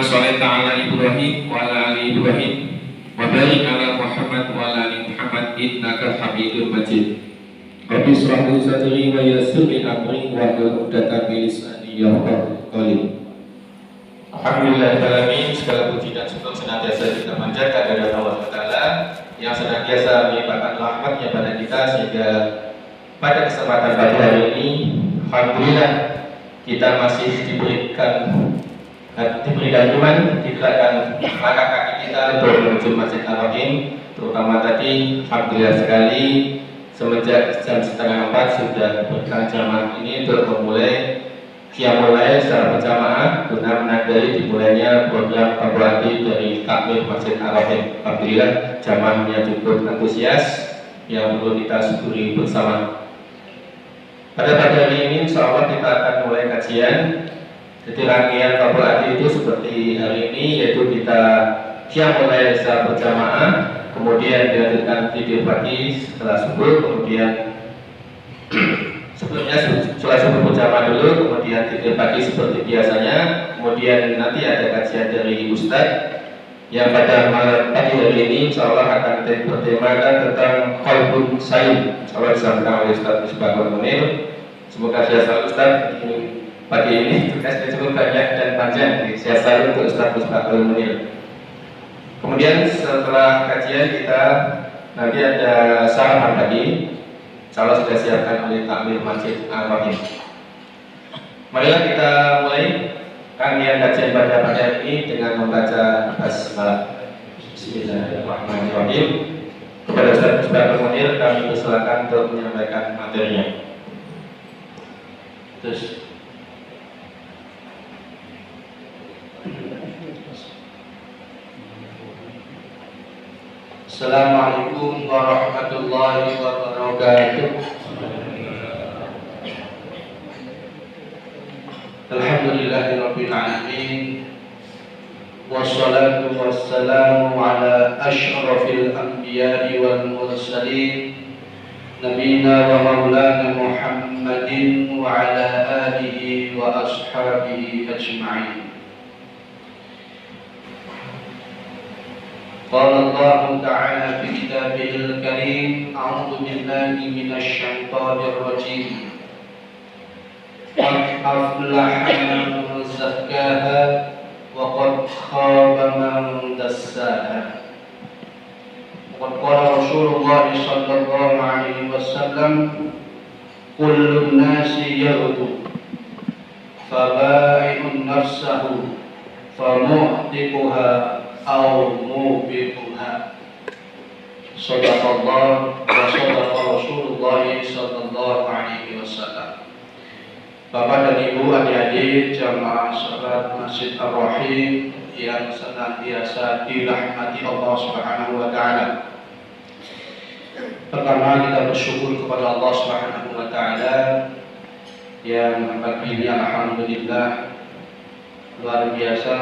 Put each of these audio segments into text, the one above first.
sholaita ala Ibrahim wa ala ali Ibrahim wa barik ala Muhammad wa ala ali Muhammad innaka Hamidum Majid. Rabbi shrah li sadri wa yassir li amri wa hlul 'uqdatam min lisani yafqahu qawli. Alhamdulillahirrahmanirrahim. Segala puji dan syukur senantiasa kita panjatkan kepada Allah Ta'ala yang senantiasa melimpahkan rahmat-Nya pada kita, sehingga pada kesempatan pagi hari ini alhamdulillah kita masih diberikan iman, diberikan langkah kaki kita untuk menuju Masjid Ar-Rahim. Terutama tadi alhamdulillah sekali semenjak jam 3:30 sudah berkah jamaah ini untuk memulai Qiyamul Lail secara berjamaah guna menandai dimulainya program evaluasi dari takmir Masjid Ar-Rahim. Alhamdulillah jamaahnya cukup antusias yang perlu kita syukuri bersama. Pada pagi hari ini insyaallah kita akan mulai kajian. Jadi rangkaian evaluasi itu seperti hari ini, yaitu kita Qiyamul Lail secara berjamaah, kemudian dilanjutkan video pagi setelah subuh, kemudian sebelumnya sholat subuh berjamaah dulu, kemudian tidur pagi seperti biasanya, kemudian nanti ada kajian dari Ustadz yang pada malam pagi hari ini insyaallah akan bertemakan tentang qalbun salim. Insyaallah disampaikan oleh Ustadz Misbahul Munir. Semoga sehat Ustadz pagi ini tugasnya cukup banyak dan panjang. Sehat selalu untuk Ustadz Misbahul Munir. Kemudian setelah kajian kita nanti ada sarapan pagi. Insyaallah sudah siapkan oleh takmir Masjid Ar-Rahim. Marilah kita mulai rangkaian kajian pada hari ini dengan membaca basmalah. Bismillahirrahmanirrahim. Kepada Ustaz Misbahul Munir kami persilakan untuk menyampaikan materinya. Terus Assalamualaikum warahmatullahi wabarakatuh. Alhamdulillahirabbil alamin. Wassalatu wassalamu ala asyrafil anbiya'i wal mursalin nabiyina wa maulana Muhammadin wa ala alihi wa ashabihi ajma'in. قال الله تعالى في كتابه الكريم أعوذ بالله من الشيطان الرجيم قد أفلح من زكاها وقد خاب من دساها وقد قال رسول الله صلى الله عليه وسلم كل الناس يغدو فبائع نفسه فمعتقها أو موبقها صدق الله وصدق رسول الله صلى الله عليه وسلم. Bapak dan Ibu, adik-adik jamaah salat Masjid Ar-Rahim yang senantiasa dirahmati Allah Subhanahu wa taala. Pertama kita bersyukur kepada Allah Subhanahu wa taala yang pagi ini alhamdulillah luar biasa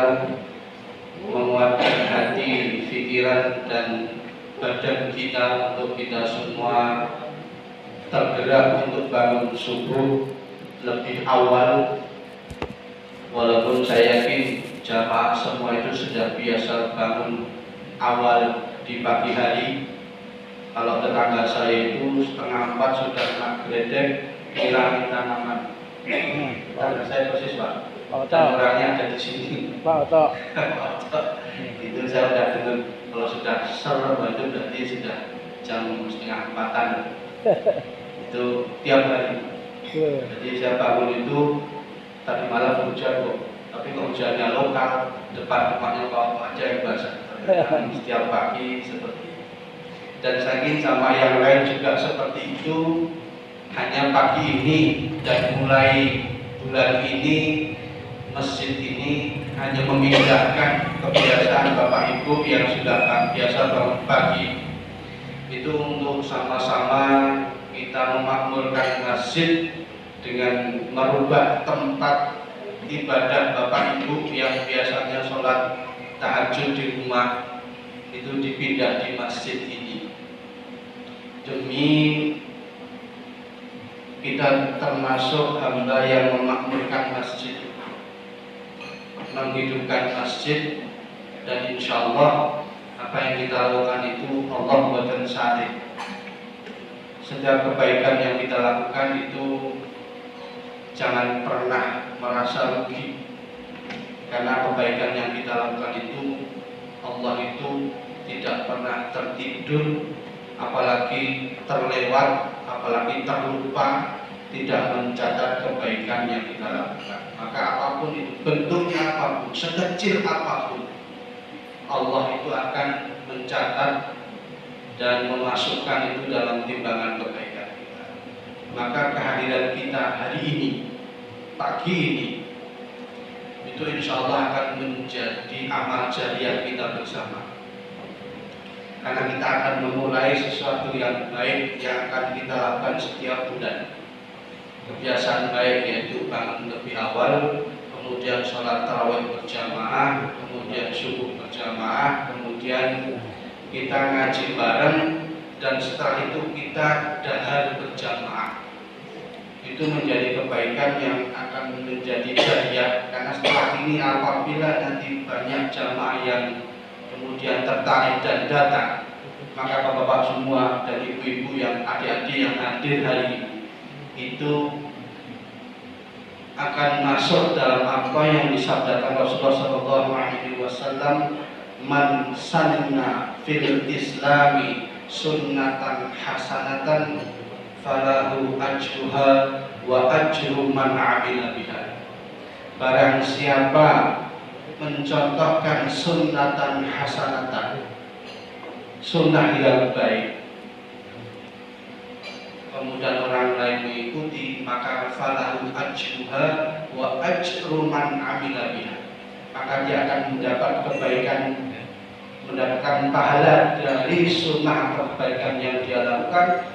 menguatkan hati, pikiran dan badan kita untuk kita semua tergerak untuk bangun subuh lebih awal. Walaupun saya yakin jamaah semua itu sudah biasa bangun awal di pagi hari. Kalau tetangga saya itu 3:30 sudah nak geledek ngilangin tanaman. Tetangga saya persis Pak. Dan orangnya ada di sini. Pak Oto. Itu saya sudah dengar kalau sudah serem itu berarti sudah jam 3:30-an. Itu tiap hari. Jadi saya bangun itu tadi malam hujan kok. Tapi kalau hujannya lokal, depan rumahnya kok aja yang basah. Setiap pagi seperti itu. Dan saking sama yang lain juga seperti itu. Hanya pagi ini dan mulai bulan ini masjid ini hanya memindahkan kebiasaan Bapak Ibu yang sudah biasa bangun pagi itu untuk sama-sama kita memakmurkan masjid dengan merubah tempat ibadah Bapak Ibu yang biasanya sholat tahajud di rumah itu dipindah di masjid ini demi kita termasuk hamba yang memakmurkan masjid. menghidupkan masjid, dan insya Allah apa yang kita lakukan itu Allah buatkan sari. Setiap kebaikan yang kita lakukan itu jangan pernah merasa rugi, karena kebaikan yang kita lakukan itu Allah itu tidak pernah tertidur, apalagi terlewat, apalagi terlupa, tidak mencatat kebaikan yang kita lakukan. Maka apapun itu, bentuknya apapun, sekecil apapun, Allah itu akan mencatat dan memasukkan itu dalam timbangan kebaikan kita. Maka kehadiran kita hari ini, pagi ini, itu insya Allah akan menjadi amal jariah kita bersama. Karena kita akan memulai sesuatu yang baik yang akan kita lakukan setiap bulan. Kebiasaan baik yaitu bangun lebih awal, kemudian sholat tarawih berjamaah, kemudian subuh berjamaah, kemudian kita ngaji bareng, dan setelah itu kita dahar berjamaah. Itu menjadi kebaikan yang akan menjadi jariah. Karena setelah ini apabila nanti banyak jamaah yang kemudian tertarik dan datang, maka bapak-bapak semua dan ibu-ibu yang adik-adik yang hadir hari ini itu akan masuk dalam apa yang disabdakan Rasulullah SAW, man sanna fil islami sunnatan hasanatan falahu ajruha wa ajru man amila biha. Barang siapa mencontohkan sunnatan hasanatan, sunnah yang baik, kemudian orang lain mengikuti, maka falahu ajruha wa ajru man amila biha. Maka dia akan mendapat kebaikan, mendapatkan pahala dari sunnah kebaikan yang dia lakukan,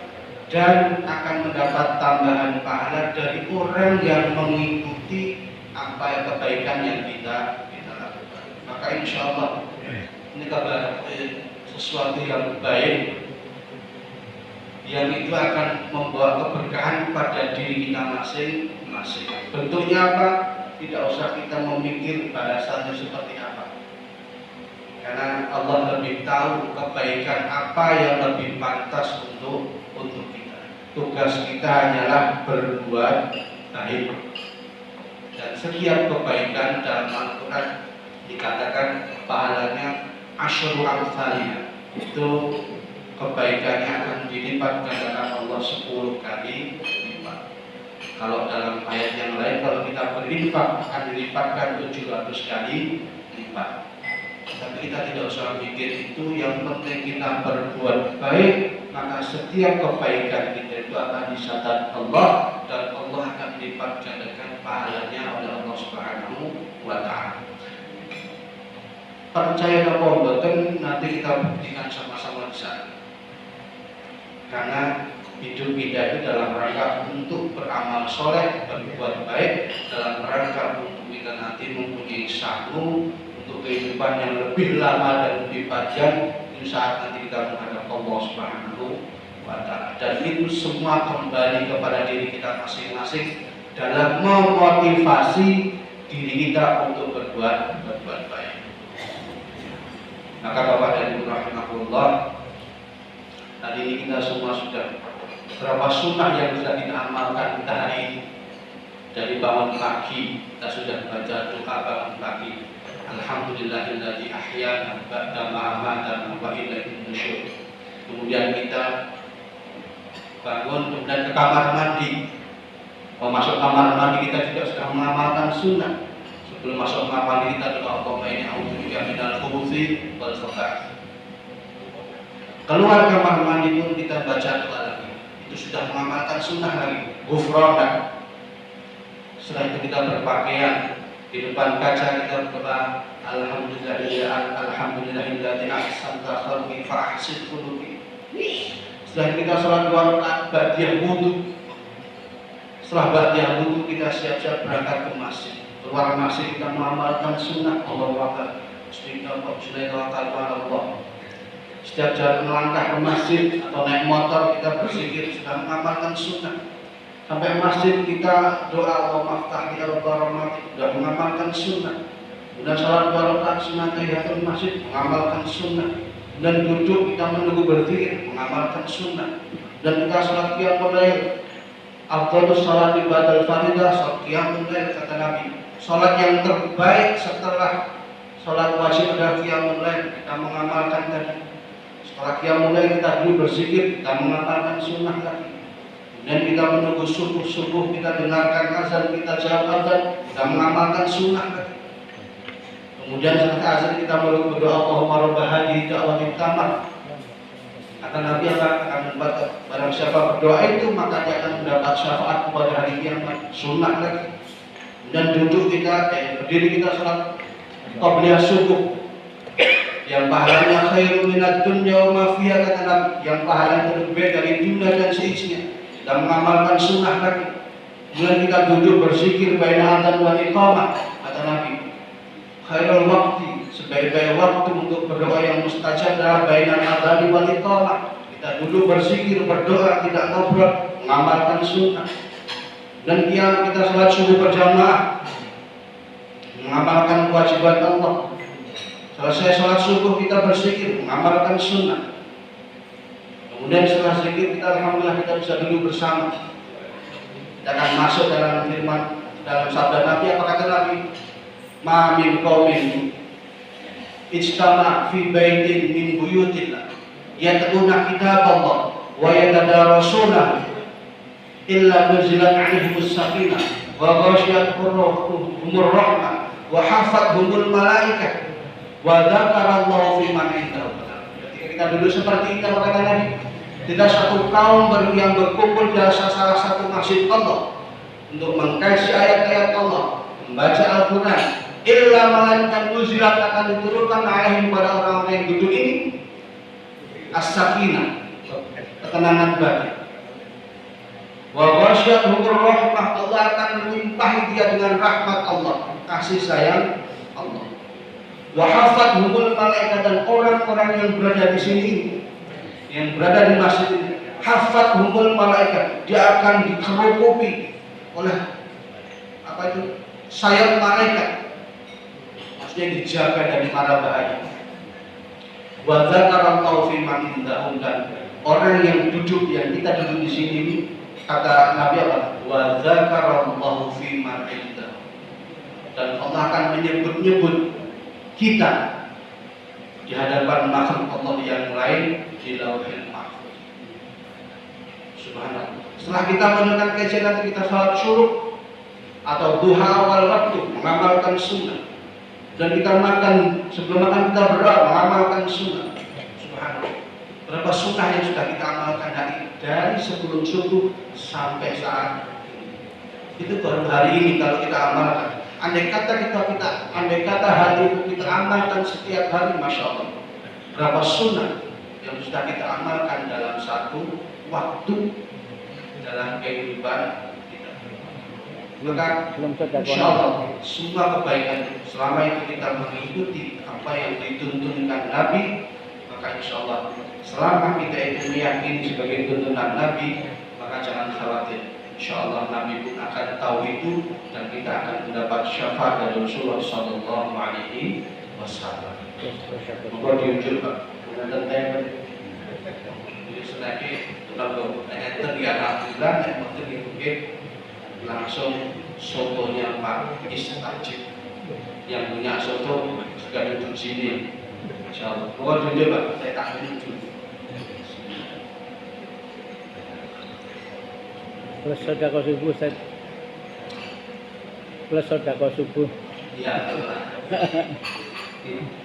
dan akan mendapat tambahan pahala dari orang yang mengikuti apa kebaikan yang kita lakukan. Maka insya Allah ini kabar sesuatu yang baik, yang itu akan membawa keberkahan pada diri kita masing-masing. Bentuknya apa? Tidak usah kita memikir balasannya seperti apa, karena Allah lebih tahu kebaikan apa yang lebih pantas untuk kita. Tugas kita hanyalah berbuat baik, dan setiap kebaikan dalam Al-Quran dikatakan pahalanya asyru amsalnya, itu kebaikannya akan dilipat gandakan Allah 10 kali lipat. Kalau dalam ayat yang lain, kalau kita berinfak akan dilipatkan 700 kali lipat. Tapi kita tidak usah mikir itu, yang penting kita berbuat baik, maka setiap kebaikan kita itu akan dicatat Allah, dan Allah akan dilipat gandakan pahalanya oleh Allah Subhanahu wa Ta'ala. Percaya apa mboten, nanti kita buktikan sama-sama di sana. Karena hidup kita itu dalam rangka untuk beramal soleh, berbuat baik, dalam rangka untuk kita nanti mempunyai satu untuk kehidupan yang lebih lama dan lebih panjang di saat nanti kita menghadap Allah Subhanahu wa Ta'ala. Dan itu semua kembali kepada diri kita masing-masing dalam memotivasi diri kita untuk berbuat baik. Maka Bapak dan Ibu rahimahullah, hari ini kita semua sudah berapa sunnah yang sudah kita amalkan kita hari ini. Dari bangun pagi kita sudah baca doa bangun pagi, alhamdulillahilladzi ahyana ba'da ma amatana wa ilaihin nusyur. Kemudian kita bangun, kemudian ke kamar mandi. Mau masuk kamar mandi kita juga sudah mengamalkan sunnah. Sebelum masuk kamar mandi kita doa, Allahumma inni a'udzubika minal khubuthi wal khaba'ith. Keluar kamar mandi pun kita baca doa lagi. Itu sudah mengamalkan sunnah lagi, ghufranak. Setelah itu kita berpakaian, di depan kaca kita berdoa, alhamdulillahilladzi ahsanta khalqi fa ahsin khuluqi. Setelah kita sholat 2 rakaat ba'diyah wudu. Setelah ba'diyah wudu kita siap-siap berangkat ke masjid. Keluar masjid kita mengamalkan sunnah, Allahu akbar, bismillahirrahmanirrahim, Allah. Setiap jalan melangkah ke masjid atau naik motor kita berzikir, sudah mengamalkan sunnah. Sampai masjid kita doa Allahumma aftah li al-baramati, sudah mengamalkan sunnah. Kemudian sholat 2 rakaat sunat tahiyatul masjid, mengamalkan sunnah. Dan duduk kita menunggu berzikir, mengamalkan sunnah. Dan kita sholat qiyamul lail. Afdhalus sholati ba'dal faridah, sholat qiyamul lail kata Nabi. Sholat yang terbaik setelah sholat wajib adalah qiyamul lail. Kita mengamalkan tadi. Setelah qiyamul lail kita dulu berzikir, kita mengamalkan sunnah lagi. Dan kita menunggu subuh, kita dengarkan azan, kita jawab azan, kita mengamalkan sunnah lagi. Kemudian setelah azan kita berdoa, Allahumma rabb hadhihi da'watin tammah. Kata Nabi akan membaca, barang siapa berdoa itu maka dia akan mendapat syafaat pada hari kiamat. Sunnah lagi. Dan duduk kita, berdiri kita salat qabliyah subuh, yang pahalanya khairun minad dunya wa ma fiha kata Nabi, yang pahalanya lebih dari dunia dan seisinya. Dan mengamalkan sunnah lagi. Kemudian kita duduk berzikir baina adzan wal iqamah kata Nabi. Khairul waqti, sebaik-baik waktu untuk berdoa yang mustajab adalah baina adzan wal iqamah. Kita duduk berzikir, berdoa, tidak ngobrol, mengamalkan sunnah. Dan kita salat subuh berjamaah, mengamalkan kewajiban Allah. Selesai salat subuh kita berzikir, mengamalkan sunnah. Kemudian setelah zikir kita alhamdulillah kita bisa duduk bersama. Kita akan masuk dalam firman, dalam sabda Nabi, apa kata Nabi? Ma min qaumin ijtama fi baitin min buyutillah yatquna kitaballah wa yatadarasunahu illa nuzilat 'alaihimus sakinah wa ghashiyatuhumur rahmah wa hafathumul malaikah wa dzakarallahu fi man indahu. Ketika kita duduk seperti itu kata Nabi, tidak satu kaum yang berkumpul di salah satu masjid Allah untuk mengkaji ayat-ayat Allah, membaca Al-Quran, illa melainkan nuzilat akan diturunkan alaihim pada orang-orang yang duduk ini as-sakinah, ketenangan batin. Wa ghasyiyatuhumur rahmah, Allah akan melimpahi dia dengan rahmat Allah, kasih sayang Allah. Wa hafathumul malaikat, dan orang-orang yang berada di sini, yang berada di masjid ini, hafathumul malaikat, dia akan dikerukupi oleh apa itu? Sayap malaikat. Maksudnya dijaga dari mara bahaya. Wa dzakarallahu fi man indahum, dan orang yang duduk, yang kita duduk di sini ini, kata Nabi apa? Wa dzakarallahu fi man indahum, dan Allah akan menyebut-nyebut kita di hadapan makhluk Allah yang lain di Lauhil Mahfuz. Subhanallah. Setelah kita menunaikan kajian nanti kita salat syuruk atau duha awal waktu, mengamalkan sunnah. Dan kita makan, sebelum makan kita berdoa, mengamalkan sunnah. Subhanallah. Berapa sunnah yang sudah kita amalkan dari sebelum subuh sampai saat ini. Itu baru hari ini kalau kita amalkan. Andai kata hari itu kita amalkan setiap hari, masya Allah, berapa sunnah yang sudah kita amalkan dalam satu waktu dalam kehidupan kita. Maka insya Allah semua kebaikan selama itu kita mengikuti apa yang dituntunkan Nabi, maka insya Allah selama kita itu meyakini sebagai tuntunan Nabi, maka jangan khawatir. Insya Allah Nabi pun akan tahu itu, dan kita akan mendapat syafaat dari Rasulullah Sallallahu Alaihi Wasallam. Maka diucap Pak, dan tanya jadi sengaja kalau tanya terlihat alhamdulillah, yang penting mungkin langsung sotonya Pak Istajib yang punya soto juga duduk sini. Insya Allah. Maka diucap Pak, saya tak duduk. Plus sedekah subuh, Ustaz. Plus sedekah subuh. Iya.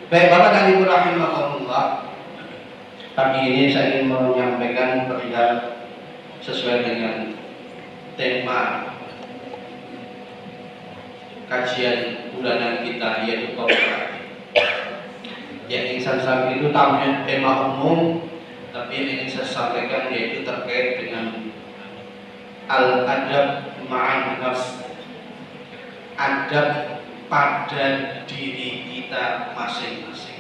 Baik Bapak dan Ibu rahimahullah, pagi ini saya ingin menyampaikan perihal sesuai dengan tema kajian bulanan kita, yaitu kooperatif. Yang ingin saya sampaikan itu tema umum, tapi yang ingin saya sampaikan yaitu terkait dengan al-adab ma'an nafs, adab pada diri kita masing-masing.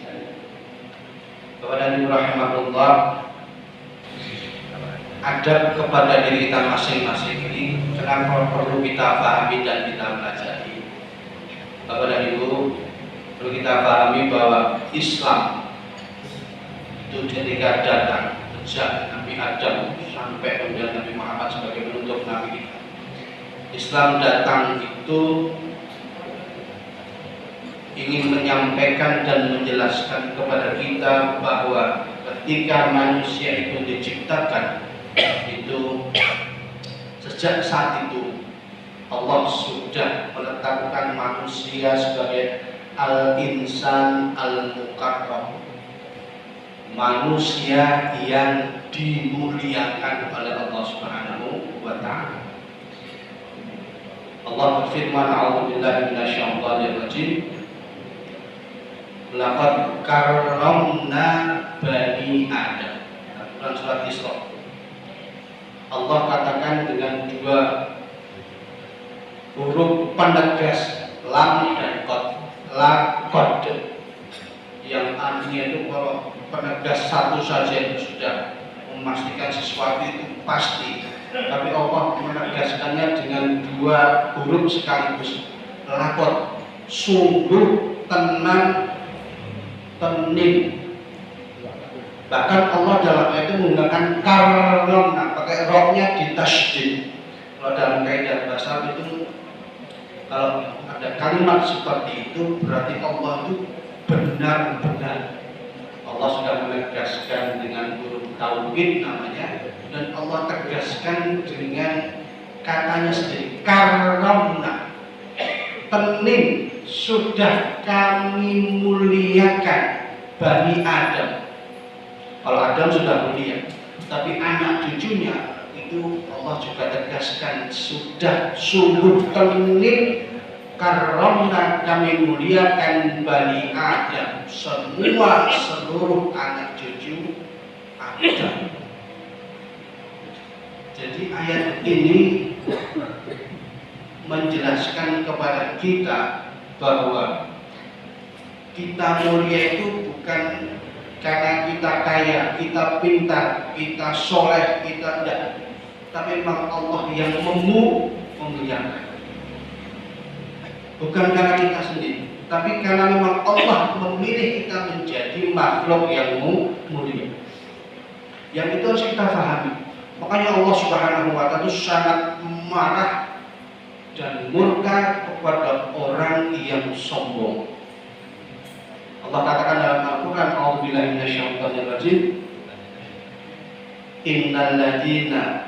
Bapak dan Ibu rahimahullah, adab kepada diri kita masing-masing ini kenapa perlu kita pahami dan kita pelajari. Bapak dan Ibu, kita pahami bahwa Islam itu ketika datang sejak Nabi Adam sampai kemudian Nabi Muhammad sebagai penutup Nabi kita, Islam datang itu ingin menyampaikan dan menjelaskan kepada kita bahwa ketika manusia itu diciptakan, itu sejak saat itu Allah sudah meletakkan manusia sebagai al-insan al-mukarram, manusia yang dimuliakan oleh Allah Subhanahu wa Ta'ala. Allah berfirman, a'udzubillahi minasyaitonir rajim, laqad karramna bani Adam. Dalam surat Isra, Allah katakan dengan dua huruf penegas lam dan qad, laqad, yang artinya itu kalau penegas satu saja itu sudah memastikan sesuatu itu pasti, tapi Allah menegaskannya dengan dua huruf sekaligus, laqad, sungguh, tenang, tenim. Bahkan Allah dalam ayat itu menggunakan karramna, pakai rohnya ditasydid. Kalau dalam kaidah bahasa itu, kalau ada kalimat seperti itu berarti Allah itu benar-benar. Allah sudah menegaskan dengan huruf tauhid namanya, dan Allah tegaskan dengan katanya sendiri, karramna, tenim, sudah kami muliakan Bani Adam. Kalau Adam sudah mulia, tapi anak cucunya itu Allah juga tegaskan sudah sungguh tenim, karramna, kami muliakan Bani Adam, semua seluruh anak cucu Adam. Jadi ayat ini menjelaskan kepada kita bahwa kita mulia itu bukan karena kita kaya, kita pintar, kita soleh, kita tidak, tapi memang Allah yang memuliakan. Bukan karena kita sendiri, tapi karena memang Allah memilih kita menjadi makhluk yang mulia. Yang itu harus kita pahami. Makanya Allah Subhanahu wa Ta'ala itu sangat marah dan murka kepada orang yang sombong. Allah katakan dalam Al-Quran, a'udzubillahi minasyaitonir rajim, innal ladina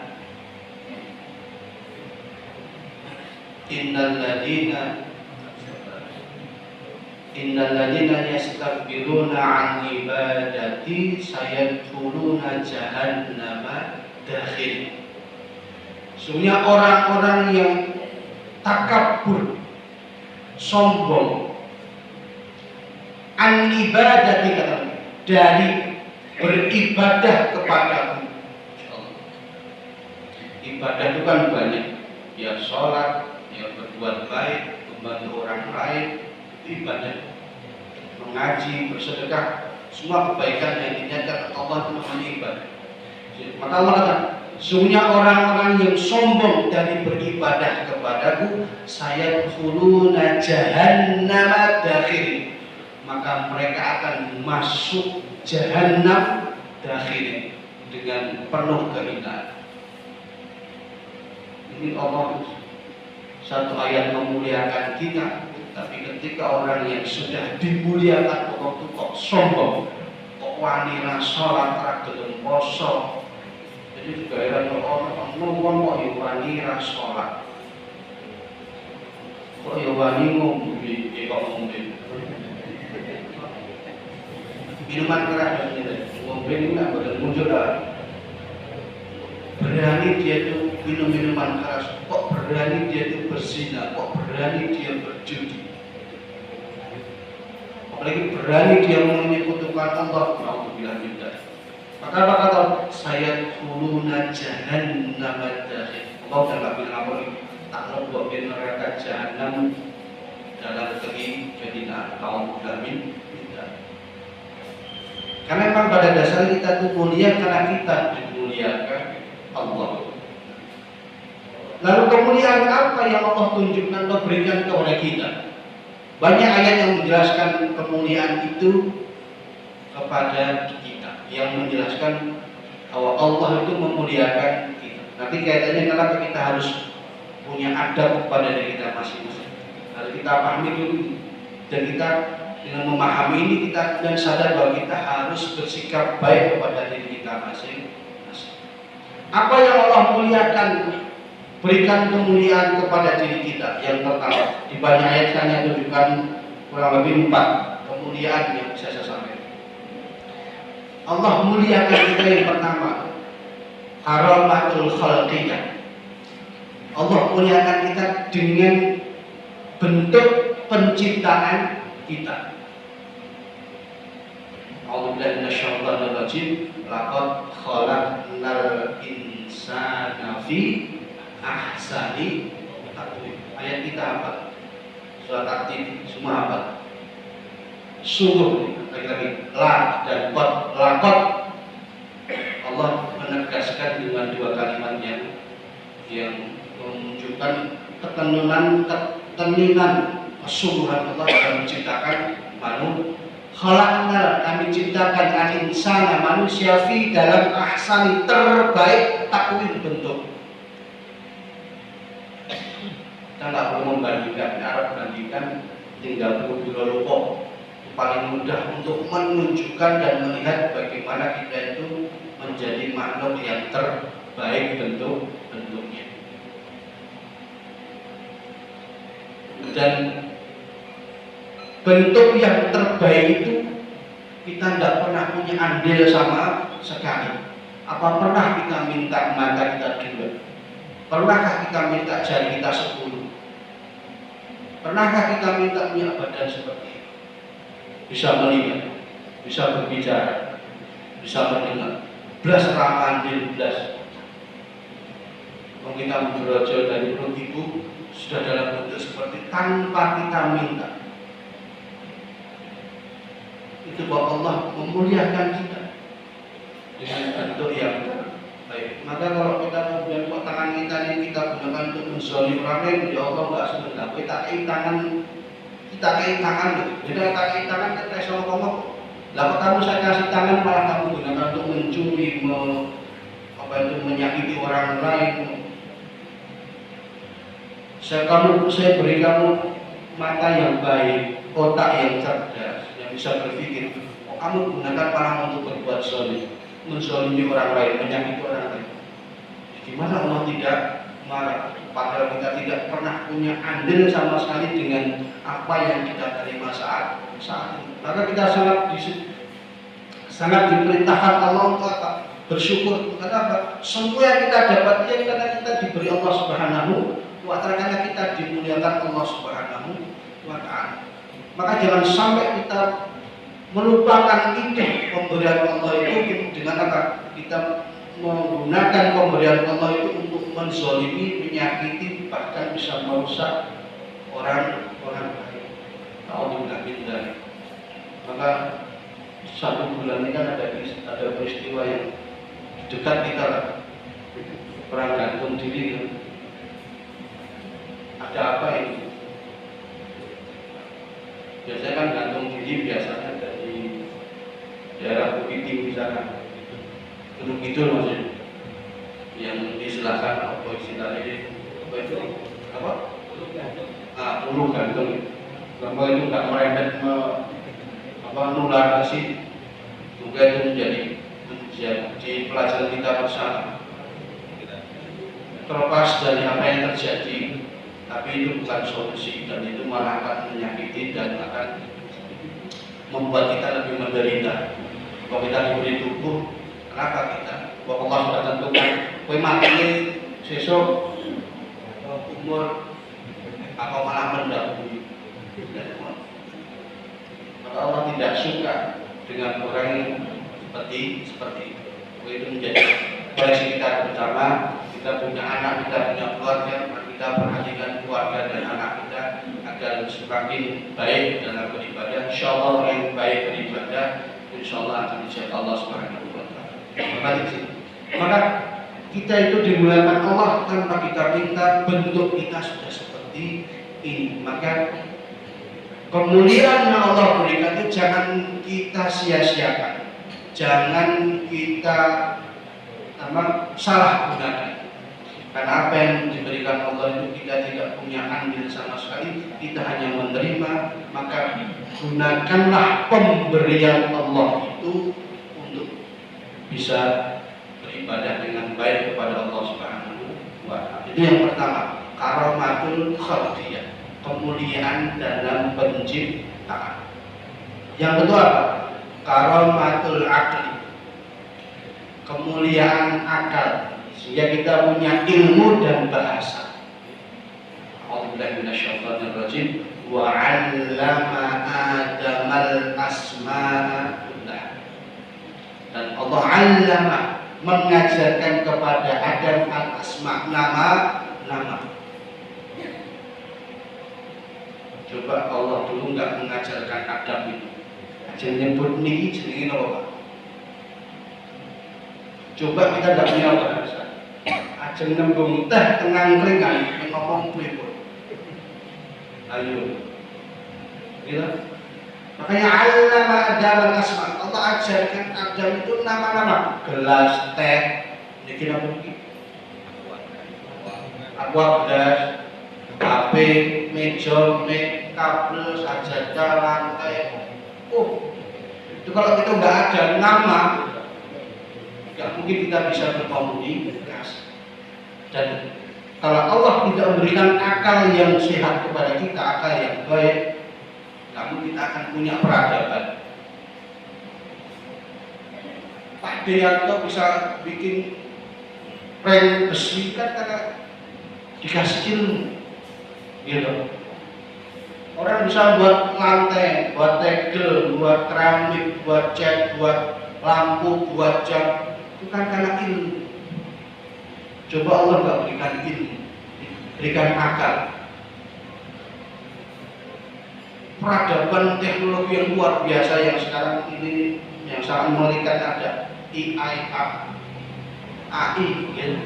yastakbiruna an ibadati sayadkhuluna jahannama dakhil. Sesungguhnya orang-orang yang takabur, sombong, an ibadati, dari beribadah kepadamu. Ibadah itu kan banyak, ya sholat, ya berbuat baik, membantu orang lain, itu ibadah. Mengaji, bersedekah, semua kebaikan yang dinyatakan Allah itu namanya ibadah. Maka Allah kata, sesungguhnya orang-orang yang sombong dari beribadah kepadaku, sayadkhuluna jahannama dakhil, maka mereka akan masuk jahannam dakhil dengan penuh kehinaan. Ini Allah satu ayat memuliakan kita, tapi ketika orang yang sudah dimuliakan Allah itu kok sombong, kok wani ra salat, ra gelem poso. Jadi juga heran orang ngomong kok wani ra salat, kok wani ngombe, kok ngombe minuman keras dan ngombe ini nggak boleh muncul lah. Berani dia itu minum minuman keras, kok berani dia itu berzina, kok berani dia berjudi, apalagi berani dia menyekutukan Allah. Alhamdulillah tidak. Maka apa kata saya kuluna jahannam dakhil. Allah tidak bilang apa lagi, tak lebokin neraka jahanam dalam keinginan kaum muslimin. Karena memang pada dasarnya kita itu mulia karena kita dimuliakan Allah. Lalu kemuliaan apa yang Allah tunjukkan atau berikan kepada kita? Banyak ayat yang menjelaskan kemuliaan itu kepada kita, yang menjelaskan bahwa Allah itu memuliakan kita. Nanti kaitannya kenapa kita harus punya adab kepada diri kita masing-masing. Harus kita pahami dulu, dan kita dengan memahami ini kita kemudian sadar bahwa kita harus bersikap baik kepada diri kita masing-masing. Apa yang Allah muliakan, berikan kemuliaan kepada diri kita. Yang pertama, di banyak ayat saya tunjukkan kurang lebih 4 kemuliaan yang bisa saya sampaikan. Allah muliakan kita yang pertama, karamatul khalqiyah. Allah muliakan kita dengan bentuk penciptaan kita. A'udzubillahi minasyaitonir rajim. Laqad khalaqnal insana fi ahsani taqwim. Ayat kita apa? Surat At-Tin semua apa? Sungguh, lagi-lagi la dan qad. Laqad Allah menegaskan dengan 2 kalimat yang menunjukkan ketenunan kesungguhan Allah dalam menciptakan manusia. Khalaqnal, kami ciptakan al-insana, manusia fi dalam ahsani, terbaik takwim bentuk. Kita nggak perlu membandingkan, Arab bandingkan tinggal perlu lupa. Paling mudah untuk menunjukkan dan melihat bagaimana kita itu menjadi makhluk yang terbaik bentuknya. Dan bentuk yang terbaik itu kita tidak pernah punya andil sama sekali. Apa pernah kita minta mata kita 2? Pernahkah kita minta jari kita 10? Pernahkah kita minta punya badan seperti itu? Bisa melihat, bisa berbicara, bisa mendengar. Belas ramandil belas. Kalau kita berojol dari perut ibu sudah dalam bentuk seperti tanpa kita minta. Itu bahwa Allah memuliakan kita dengan bentuk yang baik. Maka kalau kita kemudian tangan kita ini kita gunakan untuk menzolim orang lain, ya Allah nggak sebentar. Kita kait tangan, Jadi kita kait tangan kita sama ngomong. Lah kamu saya kasih tangan malah kamu gunakan untuk mencuri, menyakiti orang lain. Saya beri kamu mata yang baik, otak yang cerdas, yang bisa berpikir. Kamu gunakan malah untuk berbuat zalim, menzalimi orang lain, menyakiti orang lain. Gimana Allah tidak marah? Padahal kita tidak pernah punya andil sama sekali dengan apa yang kita terima saat ini. Maka kita sangat diperintahkan Allah untuk apa? Bersyukur. Kenapa? Semua yang kita dapat karena kita diberi Allah Subhanahu wa Ta'ala, karena kita dimuliakan Allah Subhanahu wa Ta'ala. Maka jangan sampai kita melupakan ide pemberian Allah itu dengan apa? Kita menggunakan pemberian Allah itu untuk menzalimi, menyakiti, bahkan bisa merusak orang lain. Alhamdulillah kita. Maka 1 bulan ini kan ada peristiwa yang dekat kita lah. Perang gantung diri kan. Ada apa ini? Biasanya kan gantung diri biasanya dari daerah Bukit Tinggi misalkan. Gunung Kidul maksudnya. Yang di selatan apa istilahnya itu apa? Ulu gantung. Kalau itu nggak merembet nular ke sini, juga itu menjadi pelajaran kita bersama. Terlepas dari apa yang terjadi, tapi itu bukan solusi, dan itu malah akan menyakiti dan akan membuat kita lebih menderita. Kalau kita diberi tubuh, kenapa kita? Bahwa Allah sudah tentukan, kau mati besok umur atau malah mendahului. Maka Allah tidak suka dengan orang yang seperti itu. Itu menjadi koleksi kita bersama. Kita punya anak, kita punya keluarga, kita perhatikan keluarga dan anak kita agar semakin baik dalam beribadah. Insya Allah yang baik beribadah, insya Allah akan dijaga Allah Subhanahu wa Ta'ala. Maka kita itu dimuliakan Allah tanpa kita minta, bentuk kita sudah seperti ini. Maka Kemuliaan yang Allah berikan itu jangan kita sia-siakan, jangan kita salah gunakan. Karena apa yang diberikan Allah itu kita tidak punya andil sama sekali, kita hanya menerima. Maka gunakanlah pemberian Allah itu untuk bisa beribadah dengan baik kepada Allah Subhanahu wa Ta'ala. Itu yang pertama, karamatul khalqiyah, kemuliaan dalam penciptaan. Yang kedua apa? Karamatul aqli, kemuliaan akal, sehingga kita punya ilmu dan bahasa. A'udzubillahi minasyaitonir rajim. Wa 'allama Adamal asma'a kullaha. Dan Allah 'allama, mengajarkan kepada Adam al-asma', nama-nama. Coba Allah dulu nggak mengajarkan Adam itu. Aja nyebut niki jenenge apa, Pak? Coba kita nggak punya bahasa. Aja nembung teh tengah keringan ngomong pripun. Ayo. Gitu. Makanya allama Adam al-asma'. Allah ajarkan Adam itu nama-nama. Gelas, teh, niki napa niki? Aqua gelas, HP, meja, kabel, sajadah, lantai. Itu kalau kita nggak ada nama, nggak mungkin kita bisa berkomunikasi. Dan kalau Allah tidak memberikan akal yang sehat kepada kita, akal yang baik, namun kita akan punya peradaban. Pak Deyanto bisa bikin rel besi kan karena dikasih ilmu, gitu. Orang bisa buat lantai, buat tegel, buat keramik, buat cat, buat lampu, buat jam, itu kan karena ilmu. Coba Allah nggak berikan ilmu, berikan akal. Peradaban teknologi yang luar biasa yang sekarang ini yang sangat mengerikan ada AI, gitu.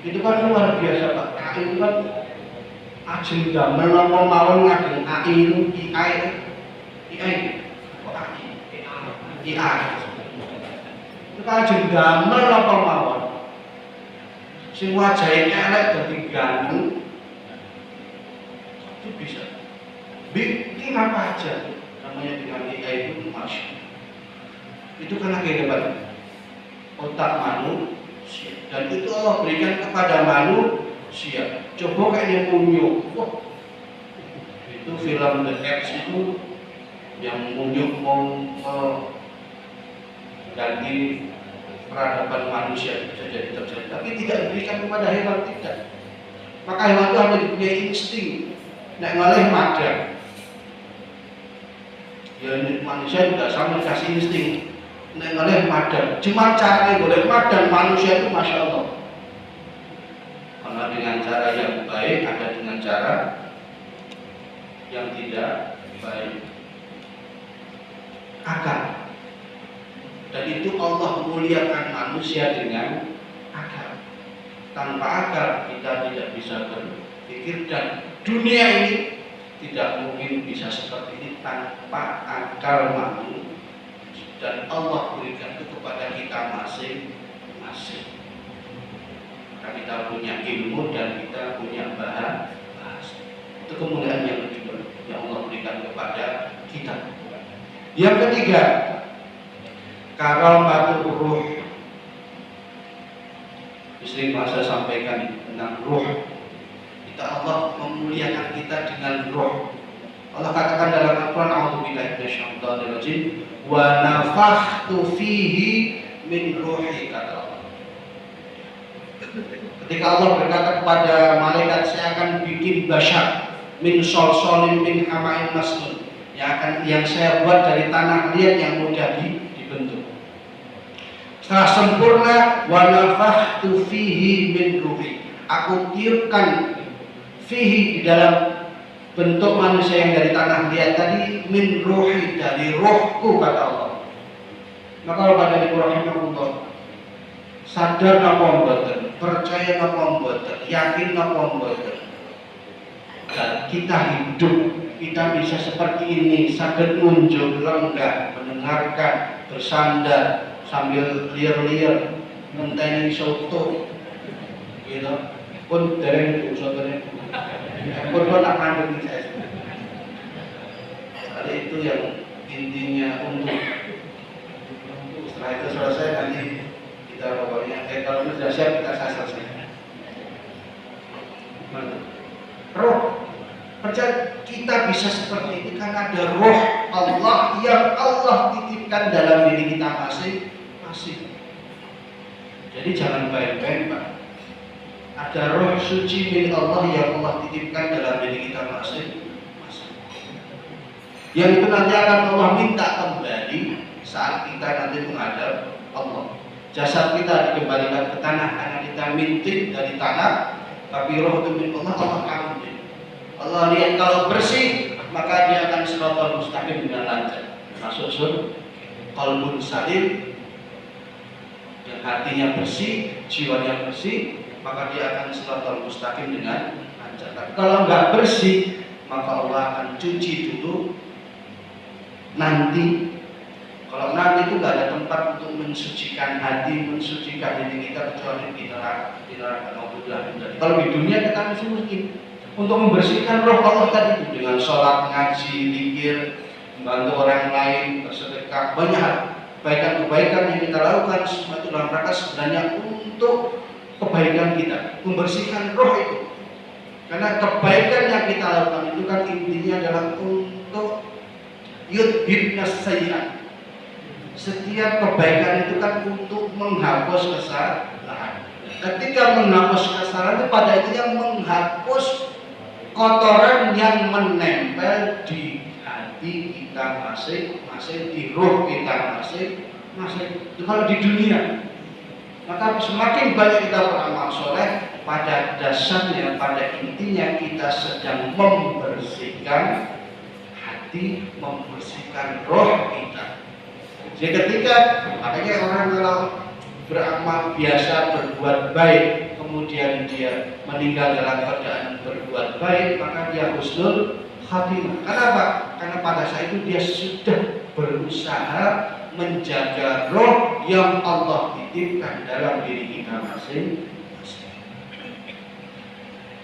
Itu kan luar biasa, Pak. AI itu kan ajeng damel napa mawon ngagem AI itu AI kok AI itu kan ajeng damel napa mawon sing wajahe elek dadi ganteng itu bisa bikin apa aja namanya dengan AI itu masya. Itu karena kehidupan otak manusia dan itu Allah berikan kepada manusia. Coba kayaknya Munyuk, wah itu film The X itu yang Munyuk mau ganti peradaban manusia bisa jadi terjadi, tapi tidak diberikan kepada hewan, tidak. Maka hewan itu hanya punya insting, nek ngalih madan. Ya manusia juga sama dikasih insting, nek ngalih madan. Cuma caranya boleh madan manusia itu masya Allah. Karena dengan cara yang baik, ada dengan cara yang tidak baik. Akal. Dan itu Allah muliakan manusia dengan akal. Tanpa akal kita tidak bisa berpikir dan dunia ini tidak mungkin bisa seperti ini tanpa akal manusia. Dan Allah berikan itu kepada kita masing-masing. Kita punya ilmu dan kita punya bahasa. Itu kemuliaan yang kedua yang Allah berikan kepada kita. Yang ketiga, karamatul ruh. Istri masa sampaikan tentang ruh. Kita Allah memuliakan kita dengan ruh. Allah katakan dalam Al-Quran, A'udzubillahi minasyaitonir rajim, wa nafakhtu fihi min ruhi, kata Allah. Ketika Allah berkata kepada malaikat, saya akan bikin basyar min solsolin min hamain masnun, yang saya buat dari tanah liat yang mudah dibentuk. Setelah sempurna, wa nafakhtu fihi min ruhi, aku tiupkan fihi di dalam bentuk manusia yang dari tanah liat tadi, min ruhi, dari rohku, kata Allah. Maka pada rahimahullah, sadar napa mboten, percaya napa mboten, yakin napa mboten, dan kita hidup kita bisa seperti ini, saged ngunjuk lenggah, mendengarkan, bersandar sambil liar-liar ngenteni soto, gitu. Pun dereng itu sotonya, pun tak mandek saya. Jadi itu yang intinya untuk setelah itu selesai nanti kita pokoknya kalau sudah siap kita selesai. Roh, percaya kita bisa seperti ini karena ada roh Allah yang Allah titipkan dalam diri kita masing-masing. Jadi jangan main-main, Pak. Ada roh suci milik Allah yang Allah titipkan dalam diri kita masing-masing. Yang itu nanti akan Allah minta kembali saat kita nanti menghadap Allah. Jasad kita dikembalikan ke tanah karena kita mintik dari tanah, tapi roh itu milik Allah, Allah ambil. Allah lihat kalau bersih, maka dia akan siratal mustaqim dengan lancar. Masuk surga. Qalbun salim, yang hatinya bersih, jiwanya bersih, maka dia akan siratal mustaqim dengan lancar. Tapi kalau nggak bersih, maka Allah akan cuci dulu. Nanti, kalau nanti itu nggak ada tempat untuk mensucikan hati, mensucikan diri kita kecuali di neraka. Kalau di dunia kita mesti untuk membersihkan roh Allah tadi itu dengan sholat, ngaji, zikir, membantu orang lain, bersedekah, banyak hal. Kebaikan-kebaikan yang kita lakukan semua itu dalam rangka sebenarnya untuk kebaikan kita, membersihkan roh itu. Karena kebaikan yang kita lakukan itu kan intinya adalah untuk yudhibnas sayyi'at. Setiap kebaikan itu kan untuk menghapus kesalahan. Ketika menghapus kesalahan itu pada intinya menghapus kotoran yang menempel di hati kita masing-masing, di roh kita masing-masing. Itu kalau di dunia, maka semakin banyak kita beramal soleh, pada dasarnya, pada intinya kita sedang membersihkan hati, membersihkan roh kita. Jadi ketika makanya orang kalau beramal biasa berbuat baik, kemudian dia meninggal dalam keadaan berbuat baik, maka dia husnul khatimah. Kenapa? Karena pada saat itu dia sudah berusaha menjaga roh yang Allah titipkan dalam diri kita masing-masing.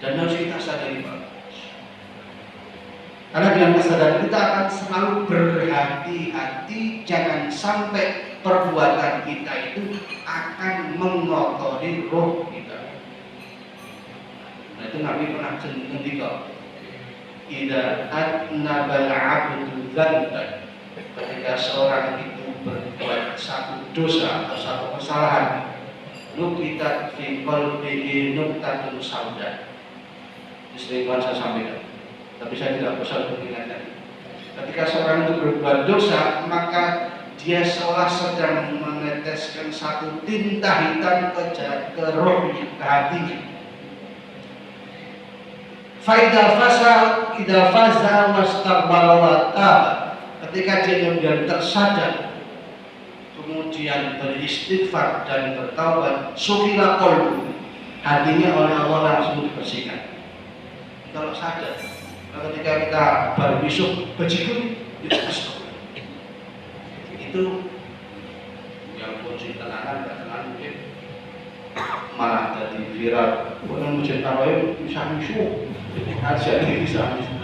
Dan harus kita sadari, Pak. Karena dengan kesadaran kita akan selalu berhati-hati jangan sampai perbuatan kita itu akan mengotori roh kita. Nah itu Nabi pernah ngendika, idza adnabal 'abdu dzanban, ketika seorang itu berbuat satu dosa atau satu kesalahan, nukitat fi qalbihi nuqtatun sauda. Sering saya sampaikan, tapi saya tidak bosan untuk ingatkan. Ketika seorang itu berbuat dosa, maka dia seolah sedang meneteskan satu tinta hitam ke rohnya, ke hatinya. Faidah fasal, idza faza wastaqbala. Ketika dia kemudian tersadar, kemudian beristighfar dan bertaubat, sukila qalbu, hatinya oleh Allah langsung dibersihkan. Kalau sadar, ketika kita baru besok bajikun itu yang kunci tenanan mungkin malah jadi viral. Orang muncul tarawih bisa musuh, aja ini bisa musuh.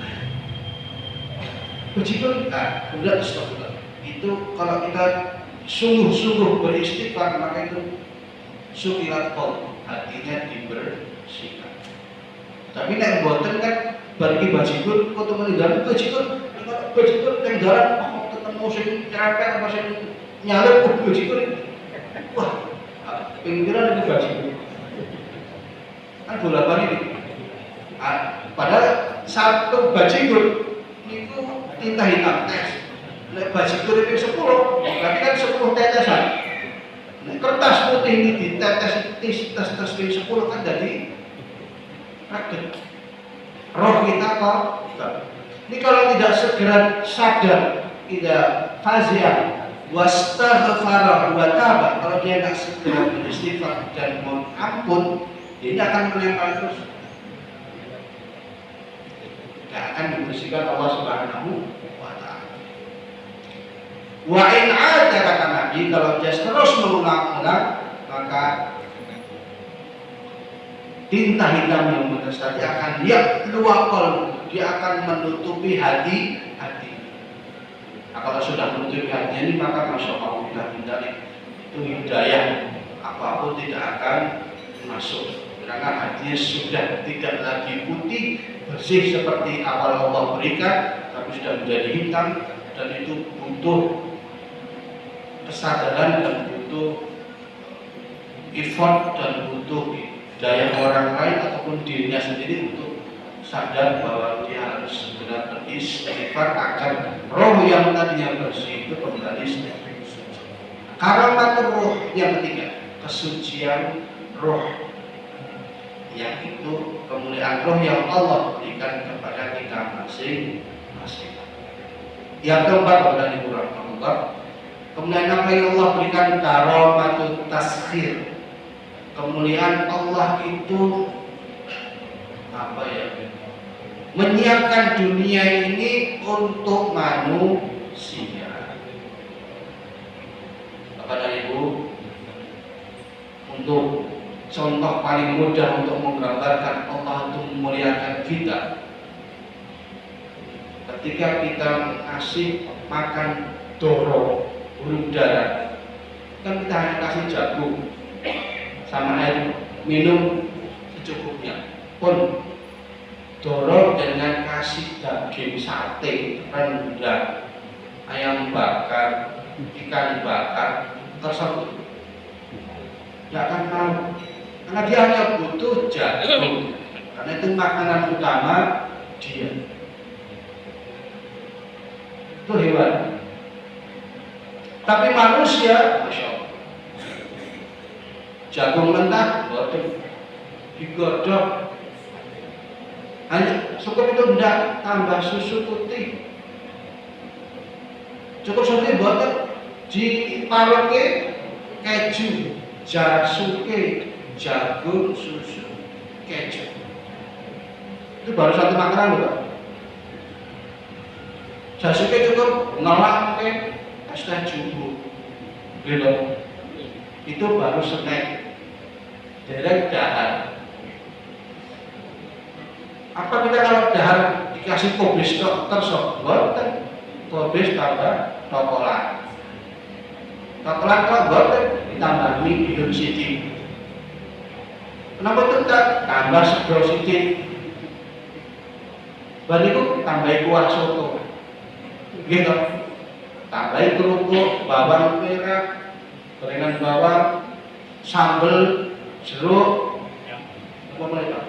Bajikun, udah stop. Itu kalau kita sungguh-sungguh beristighfar, maka itu sukilat qalb, hatinya dibersihkan. Tapi nek mboten kan bagi bajikur kok temen dalan bajikur yang jalan ketemu sing nyerempet apa sing nyalip bajikur. Wah, pinggiran itu bajikur. Kan bola-bali iki. Padahal satu bajikur niku tinta hitam tes. Nek bajikur itu 10, berarti kan 10 tetesan. Nek kertas putih ini ditetes tes 10 kan jadi rakyat. Roh kita kok ini kalau tidak segera sadar, tidak faziyah wastaghfara wa taba, kalau dia tidak segera beristighfar dan mohon ampun, dia akan menempel terus. tidak akan dibersihkan Allah Subhanahu wa taala. Wa in 'ada, kata Nabi, kalau dia terus mengulang-ulang, maka tinta hitam yang meresap akan dia keluar, dia akan menutupi hati. Nah, kalau sudah menutupi hati ini, maka masya Allah itu hidayah apapun tidak akan masuk, karena hatinya sudah tidak lagi putih bersih seperti awal Allah berikan, tapi sudah menjadi hitam, dan itu butuh kesadaran dan butuh effort dan butuh daya orang lain ataupun dirinya sendiri untuk sadar bahwa dia harus segera beristighfar agar roh yang tadinya bersih itu kembali suci. Karamatul roh yang ketiga, kesucian roh, yang itu kemuliaan roh yang Allah berikan kepada kita masing-masing. Yang keempat, adalah Allah, kemuliaan apa yang Allah berikan, karamatul taskhir. Kemuliaan Allah itu apa ya? Menyiapkan dunia ini untuk manusia. Bapak dan Ibu, untuk contoh paling mudah untuk menggambarkan Allah untuk memuliakan kita, ketika kita ngasih makan doro, burung dara, kan kita hanya kasih jagung sama air minum secukupnya. Pun dorong dengan kasih daging sate, rendang, ayam bakar, ikan bakar tersebut, tidak akan mau, karena dia hanya butuh jagung, karena itu makanan utama dia. Itu hewan. Tapi manusia, masya Allah, jagung mentah, boten digodok, hanya cukup itu tidak tambah susu putih, cukup seperti boten diparutke keju, jasuke, jagung, susu, keju. Itu baru satu makanan loh, Pak. Jasuke cukup ngelak es teh jubu, gitu. Itu baru snack, dereng dahar. Apa kita kalau dahar dikasih kobis tersok, boten, kobis tambah tokolan, tokolan kalau boten ditambah mie bihun sithik. Kenapa itu tak tambah sego sithik? Bariku tambahi kuah soto, gitu. Tambahi kerupuk, bawang merah, gorengan bawang, sambal, jeruk, apa mereka?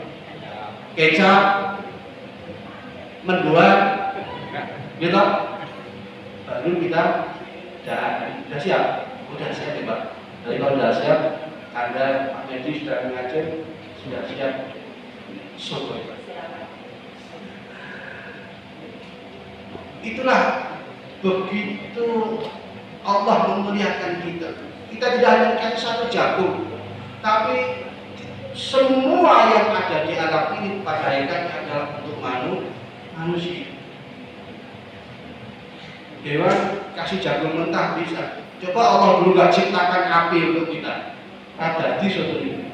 Kecap, mendoan, gitu. Baru kita sudah siap, sudah siap ya Pak. Jadi kalau sudah siap, Anda Pak Medi sudah mengajar, sudah siap soto. Itulah begitu Allah memuliakan kita. Kita tidak hanya dikasih satu jagung, tapi semua yang ada di alam ini pada hakikatnya adalah untuk manusia. Hewan kasih jagung mentah bisa. Coba Allah dulu gak ciptakan api untuk kita, ada di suatu ini.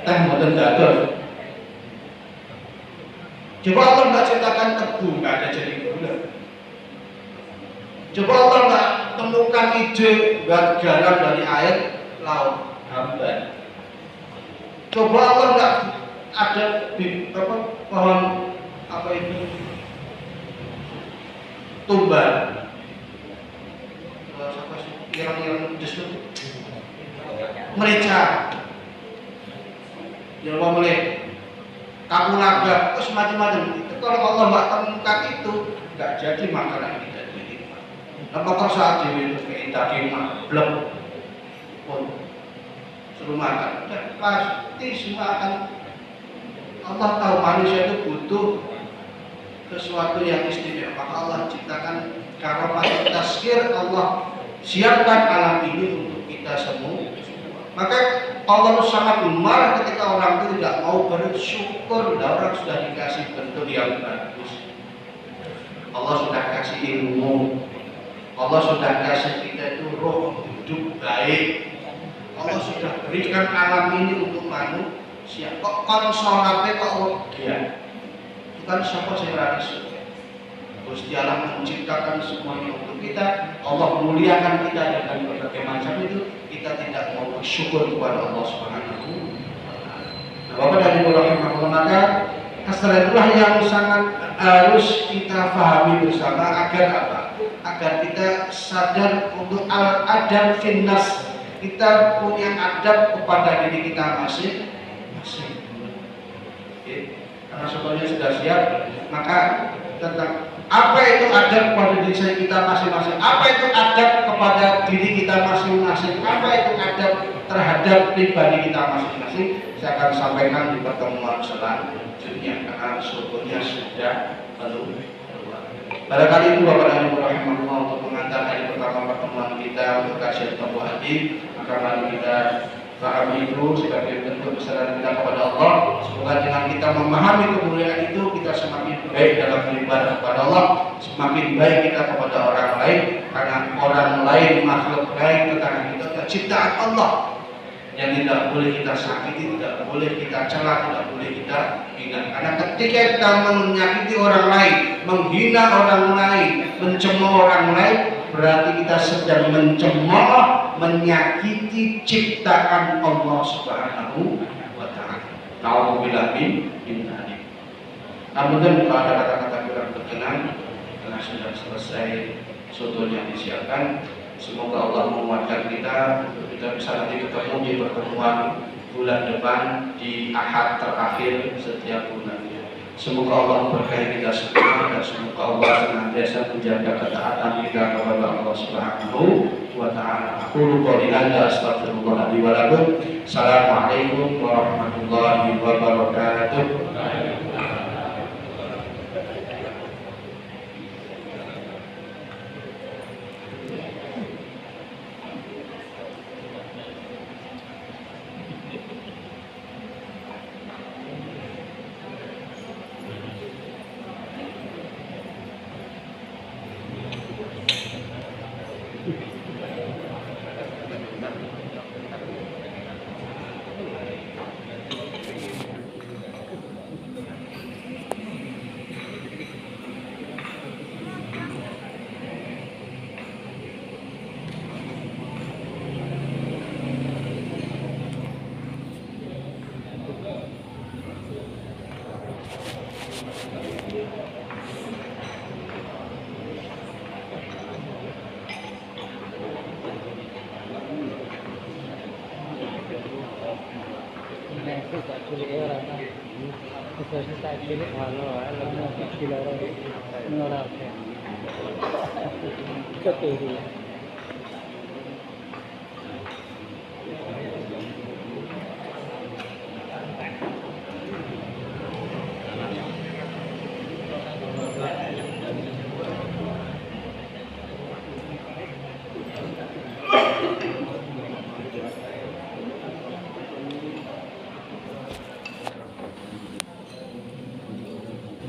Teh mboten dados. Coba Allah gak ciptakan tebu, gak ada jadi gula. Coba Allah gak temukan ide buat garam dari air laut, hamban. Coba Allah nggak ada di pohon apa itu tumbar, apa sih yang justru merica, yang mau mulai kapulaga, terus macam-macam. Itu kalau Allah nggak temukan itu, nggak jadi makanan kita jadi. Apakah saat ini itu kayak daging blok pun suruh makan, dan pasti semua akan. Allah tahu manusia itu butuh sesuatu yang istimewa, maka Allah ciptakan karomah tasghir, Allah siapkan alam ini untuk kita semua. Maka Allah sangat marah ketika orang itu tidak mau bersyukur. Orang sudah dikasih bentuk yang bagus, Allah sudah kasih ilmu, Allah sudah kasih kita itu roh hidup baik, Allah sudah berikan alam ini untuk manusia. Kok konsolatnya kok dia? Bukan siapa sih rakyat. Gusti Allah menciptakan semuanya untuk kita. Allah muliakan kita dengan berbagai macam itu. Kita tidak mau bersyukur kepada Allah Subhanahu wa Ta'ala. Nah, Bapak dan Ibu rahimahullah, maka kesadaran itulah yang sangat harus kita pahami bersama agar apa? Agar kita sadar untuk al-adab finnas. Kita punya adab kepada diri kita masing-masing. Karena semuanya sudah siap, maka tentang apa itu adab kepada diri kita masing-masing, apa itu adab kepada diri kita masing-masing, apa itu adab terhadap pribadi kita masing-masing, saya akan sampaikan di pertemuan selanjutnya karena sebetulnya sudah belum. Barangkali itu Bapak dan Ibu rahimahullah untuk mengantar hari pertama pertemuan kita untuk kajian Tabu Hadi. Maka mari kita pahami itu sebagai bentuk kesadaran kita kepada Allah. Semoga dengan kita memahami kemuliaan itu, kita semakin baik dalam beribadah kepada Allah, semakin baik kita kepada orang lain, karena orang lain makhluk lain tetangga kita ciptaan Allah yang tidak boleh kita sakiti, tidak boleh kita cela, tidak boleh kita hina. Karena ketika kita menyakiti orang lain, menghina orang lain, mencemooh orang lain, berarti kita sedang mencemooh, menyakiti ciptaan Allah Subhanahu wa Ta'ala. Nauzubillah min dzalik. Namun kalau ada kata-kata kurang berkenan, karena sudah selesai soto yang disiapkan, semoga Allah menguatkan kita untuk kita bisa nanti ketemu di pertemuan bulan depan di Ahad terakhir setiap bulannya. Semoga Allah memberkahi kita semua dan semoga Allah senantiasa menjaga ketaatan kita kepada Allah Subhanahu wa Ta'ala. Aku qouli hadza astaghfirullah li wa lakum. Assalamualaikum warahmatullahi wabarakatuh. Betul.